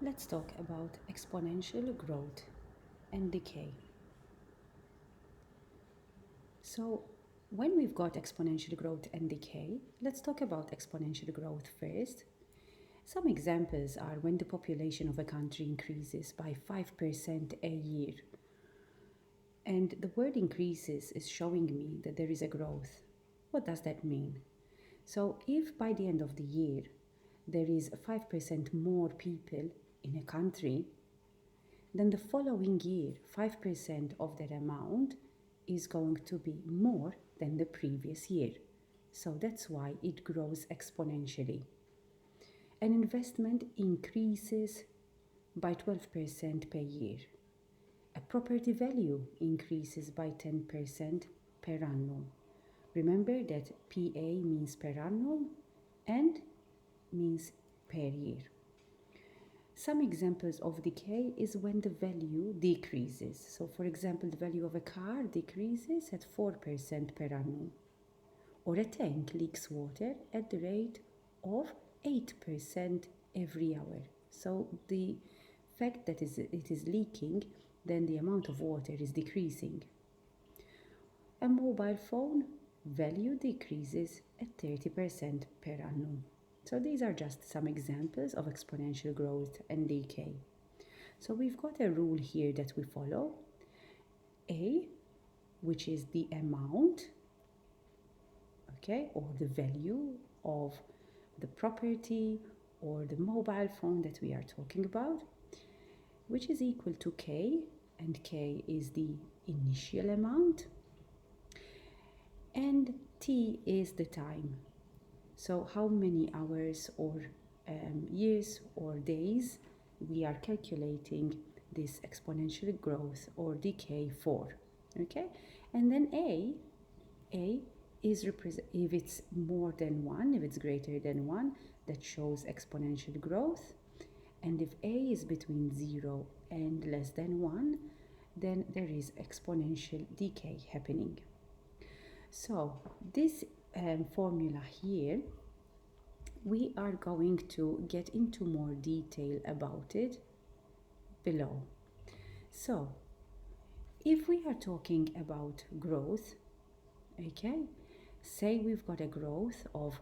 Let's talk about exponential growth and decay. So, when we've got exponential growth and decay, let's talk about exponential growth first. Some examples are when the population of a country increases by 5% a year. And the word increases is showing me that there is a growth. What does that mean? So, if by the end of the year there is 5% more people in a country, then the following year 5% of that amount is going to be more than the previous year. So that's why it grows exponentially. An investment increases by 12% per year. A property value increases by 10% per annum. Remember that PA means per annum and means per year. Some examples of decay is when the value decreases. So for example, the value of a car decreases at 4% per annum, or a tank leaks water at the rate of 8% every hour. So the fact that it is leaking, then the amount of water is decreasing. A mobile phone value decreases at 30% per annum. So these are just some examples of exponential growth and decay. So we've got a rule here that we follow. A, which is the amount, okay, or the value of the property or the mobile phone that we are talking about, which is equal to K, and K is the initial amount, and T is the time. So how many hours or years or days we are calculating this exponential growth or decay for, okay? And then A is if it's more than 1, if it's greater than 1, that shows exponential growth. And if A is between 0 and less than 1, then there is exponential decay happening. So this formula here, we are going to get into more detail about it below. So if we are talking about growth, okay, say we've got a growth of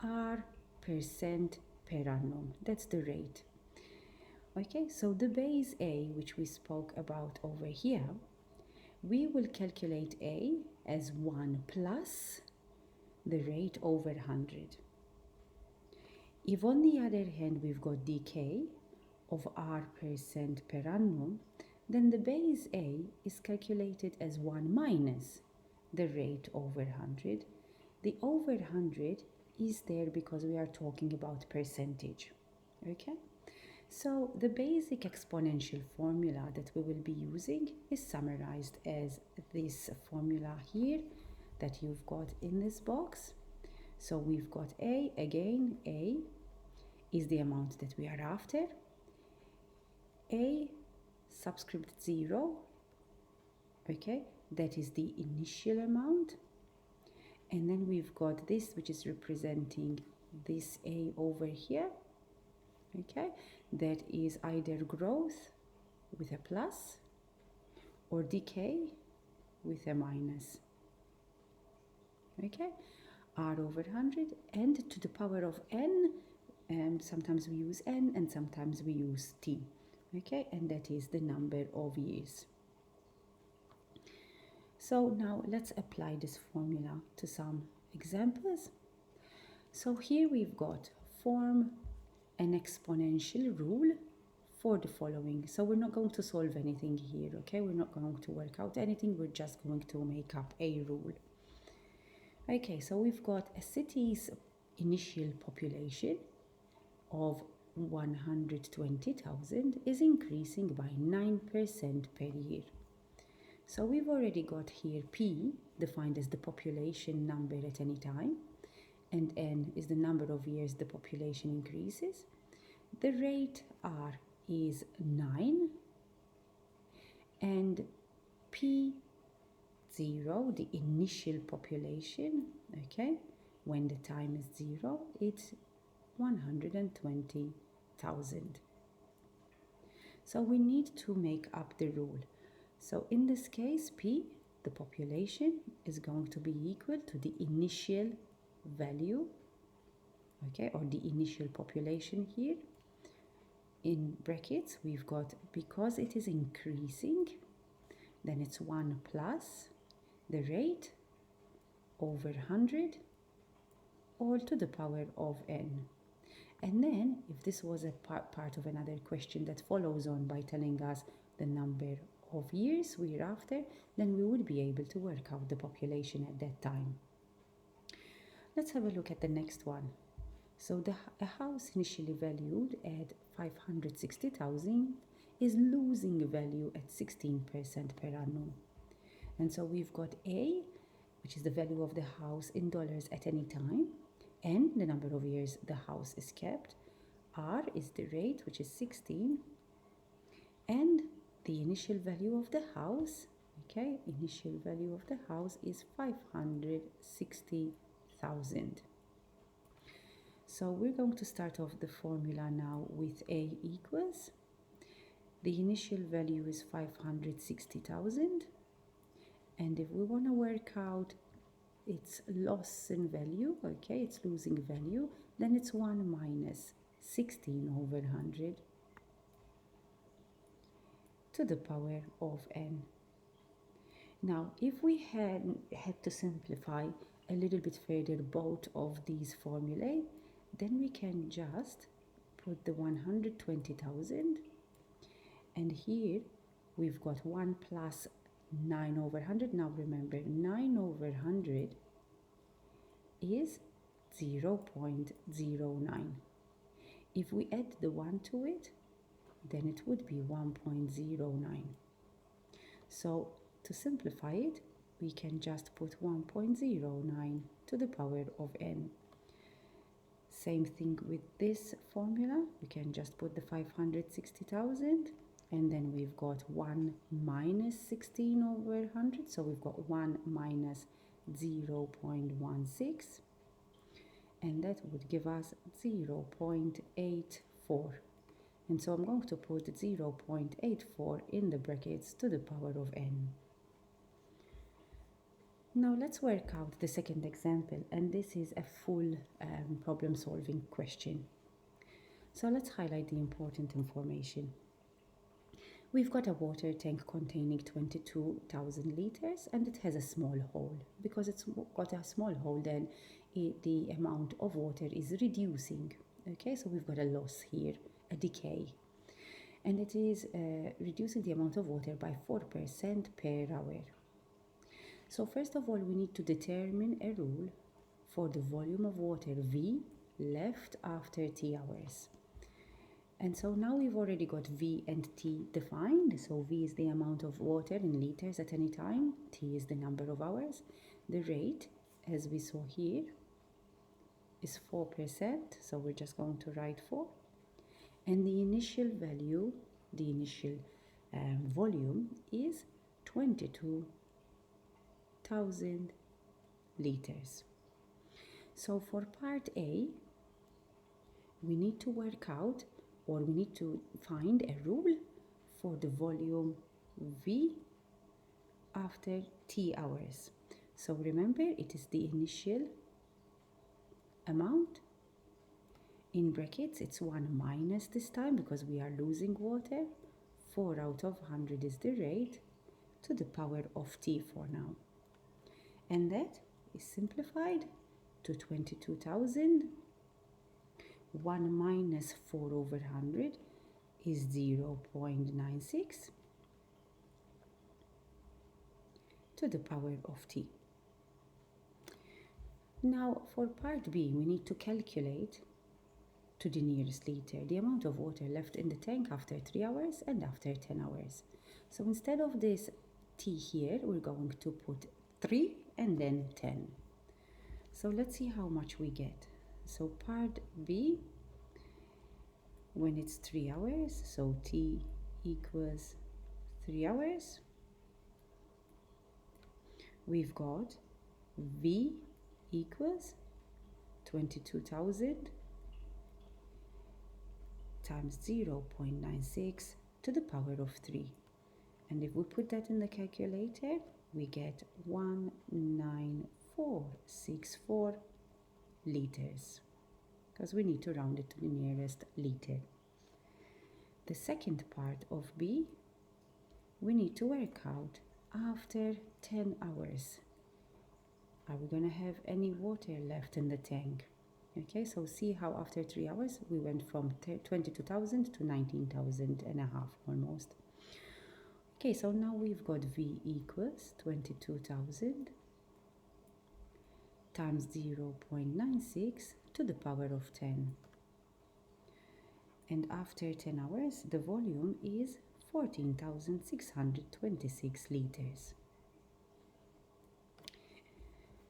R% per annum, that's the rate. Okay, so the base A, which we spoke about over here, we will calculate A as 1 plus the rate over 100. If on the other hand we've got decay of R% per annum, then the base A is calculated as 1 minus the rate over 100. The over 100 is there because we are talking about percentage, okay? So the basic exponential formula that we will be using is summarized as this formula here that you've got in this box. So we've got A, again, A is the amount that we are after. A subscript 0, okay, that is the initial amount. And then we've got this, which is representing this A over here, okay, that is either growth with a plus or decay with a minus, okay, R over 100, and to the power of n, sometimes we use n and sometimes we use t, okay, and that is the number of years. So now let's apply this formula to some examples. So here we've got form an exponential rule for the following. So we're not going to solve anything here, okay? We're not going to work out anything. We're just going to make up a rule. Okay, so we've got a city's initial population of 120,000 is increasing by 9% per year. So we've already got here P defined as the population number at any time, and N is the number of years the population increases. The rate R is 9, and P0, the initial population, okay, when the time is 0, it's 120,000. So we need to make up the rule. So in this case, P, the population, is going to be equal to the initial value, okay, or the initial population here. In brackets, we've got, because it is increasing, then it's 1 plus the rate over 100 all to the power of n. And then if this was a part of another question that follows on by telling us the number of years we're after, then we would be able to work out the population at that time. Let's have a look at the next one. So a house initially valued at 560,000 is losing value at 16% per annum. And so we've got A, which is the value of the house in dollars at any time, N, the number of years the house is kept, R is the rate, which is 16, and the initial value of the house, okay, initial value of the house is 560,000. So we're going to start off the formula now with A equals, the initial value is 560,000, and if we want to work out its loss in value, okay, it's losing value, then it's 1 minus 16 over 100 to the power of n. Now, if we had to simplify a little bit further both of these formulae, then we can just put the 120,000, and here we've got 1 plus 9 over 100. Now remember, 9 over 100 is 0.09. If we add the 1 to it, then it would be 1.09. So to simplify it, we can just put 1.09 to the power of n. Same thing with this formula. We can just put the 560,000, and then we've got 1 minus 16 over 100. So we've got 1 minus 0.16, and that would give us 0.84. And so I'm going to put 0.84 in the brackets to the power of n. Now let's work out the second example, and this is a full problem solving question. So let's highlight the important information. We've got a water tank containing 22,000 liters, and it has a small hole. Because it's got a small hole, then the amount of water is reducing. Okay, so we've got a loss here, a decay. And it is reducing the amount of water by 4% per hour. So first of all, we need to determine a rule for the volume of water V left after T hours. And so now we've already got V and T defined. So V is the amount of water in liters at any time. T is the number of hours. The rate, as we saw here, is 4%. So we're just going to write 4. And the initial value, the initial volume is 22,000 liters. So for part A, we need to work out, or we need to find a rule for the volume V after T hours. So remember, it is the initial amount. In brackets, it's 1 minus this time because we are losing water. 4 out of 100 is the rate to the power of T for now. And that is simplified to 22,000. 1 minus 4 over 100 is 0.96 to the power of T. Now for part B, we need to calculate to the nearest liter the amount of water left in the tank after 3 hours and after 10 hours. So instead of this T here, we're going to put 3 and then 10. So let's see how much we get. So part B, when it's 3 hours, so T equals 3 hours, we've got V equals 22,000 times 0.96 to the power of 3. And if we put that in the calculator, we get 19464 liters, because we need to round it to the nearest liter. The second part of B, we need to work out after 10 hours. Are we going to have any water left in the tank? Okay, so see how after 3 hours we went from 22,000 to 19,000 and a half almost. Okay, so now we've got V equals 22,000 times 0.96 to the power of 10. And after 10 hours, the volume is 14,626 liters.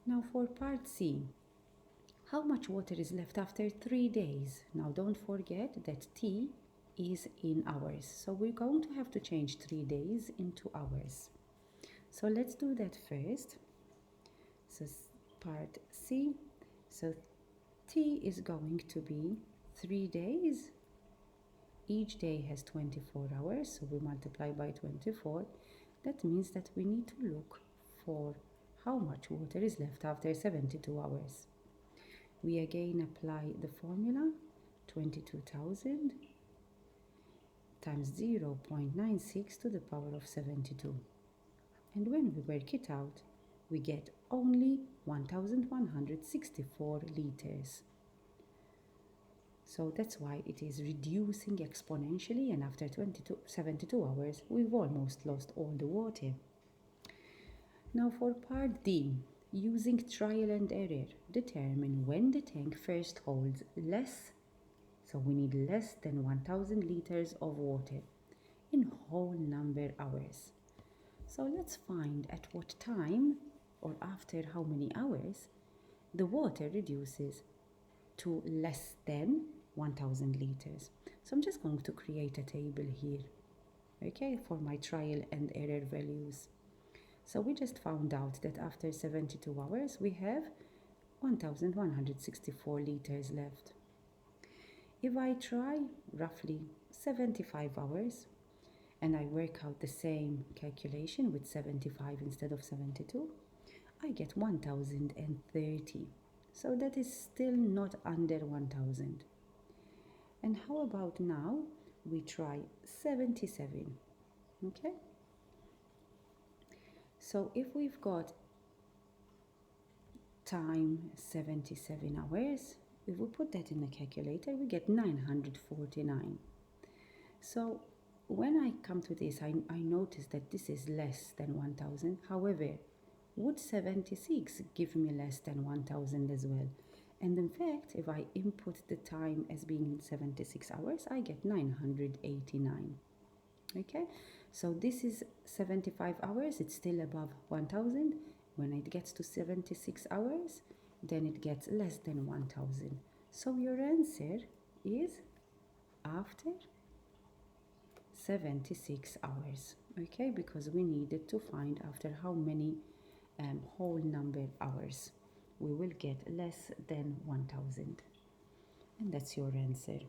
Now for part C, how much water is left after 3 days? Now don't forget that T is in hours, so we're going to have to change 3 days into hours. So let's do that first. So part C, so T is going to be 3 days. Each day has 24 hours, so we multiply by 24. That means that we need to look for how much water is left after 72 hours. We again apply the formula, 22,000 times 0.96 to the power of 72. And when we work it out, we get only 1,164 liters. So that's why it is reducing exponentially, and after 72 hours, we've almost lost all the water. Now for part D, using trial and error, determine when the tank first holds less, so we need less than 1,000 liters of water in whole number hours. So let's find at what time or after how many hours the water reduces to less than 1,000 liters. So I'm just going to create a table here, okay, for my trial and error values. So we just found out that after 72 hours we have 1,164 liters left. If I try roughly 75 hours and I work out the same calculation with 75 instead of 72, I get 1,030. So that is still not under 1,000. And how about now we try 77, okay? So if we've got time 77 hours, if we put that in the calculator, we get 949. So when I come to this, I notice that this is less than 1,000. However, would 76 give me less than 1,000 as well? And in fact, if I input the time as being 76 hours, I get 989. Okay, so this is 75 hours, it's still above 1,000. When it gets to 76 hours, then it gets less than 1,000. So your answer is after 76 hours, okay, because we needed to find after how many whole number hours we will get less than 1,000. And that's your answer.